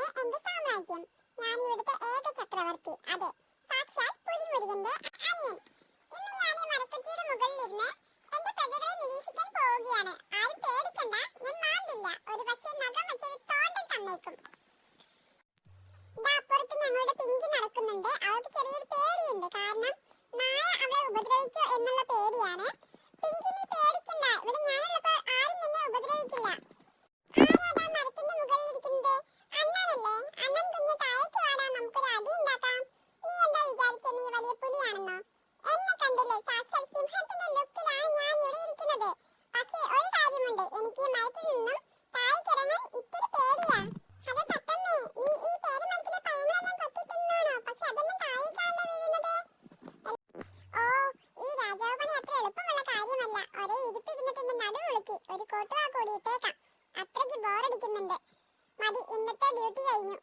ഇതാണ് എന്റെ സാമ്രാജ്യം. ഞാൻ ഇവിടുത്തെ ഏക ചക്രവർത്തി. അതെ, സാക്ഷാൽ പുലിമുരുകന്റെ അനിയൻ. ഇന്ന് ഞാൻ ഈ മരക്കുറ്റിയുടെ മുകളിലിരുന്ന് എന്റെ പ്രജകളെ നിരീക്ഷിക്കാൻ പോവുകയാണ്. ആരും പേടിക്കണ്ട, ഞാൻ മാന്തില്ല. ഒരു പക്ഷേ നഖം വെച്ചൊരു തോണ്ടൽ തന്നേക്കും. അപ്പുറത്ത് ഞങ്ങളുടെ പിങ്കി നടക്കുന്നുണ്ട്. അവൾക്ക് ചെറിയൊരു പേടിയുണ്ട്. കാരണം നായ അവളെ ഉപദ്രവിക്കോ എന്നുള്ള പേടിയാണ്. പിങ്കി, നീ പേടിക്കണ്ട, ഇവിടെ ഞാനുള്ളപ്പോൾ ആരും നിന്നെ ഉപദ്രവിക്കില്ല. ആരാടാ മരത്തിന്റെ മുകളിലിരിക്കുന്നത്? അണ്ണനല്ലേ? അണ്ണൻ കുഞ്ഞ് താഴേക്ക് വാടാ, നമുക്കൊരു അടി ഉണ്ടാക്കാം. നീ എന്താ വിചാരിച്ചേ, നീ വലിയ പുലിയാണെന്നോ? എന്നെ കണ്ടില്ലേ, സാക്ഷാൽ സിംഹത്തിന്റെ ലുക്കിലാണ് ഞാൻ ഇവിടെ ഇരിക്കുന്നത്. പക്ഷേ ഒരു കാര്യമുണ്ട്, എനിക്ക് മരത്തിൽ നിന്നും താഴേക്കിറങ്ങാൻ ഇത്തിരി പേടിയാ. അത് തത്തമ്മേ, നീ ഈ പേരമരത്തിലെ പഴങ്ങളെല്ലാം കൊത്തിത്തിന്നാണോ? പക്ഷെ അതെല്ലാം താഴേക്കാണല്ലോ വീഴുന്നത്. ഓ, ഈ രാജാവ് പണി അത്ര എളുപ്പമുള്ള കാര്യമല്ല. ഒരേ ഇരിപ്പിരുന്നിട്ട് എന്റെ നടു ഉളുക്കി. ഒരു കോട്ടുവാ കൂടി ഇട്ടേക്കാം. അത്രയ്ക്ക് ബോറടിക്കുന്നുണ്ട്. മതി, ഇന്നത്തെ ഡ്യൂട്ടി കഴിഞ്ഞു.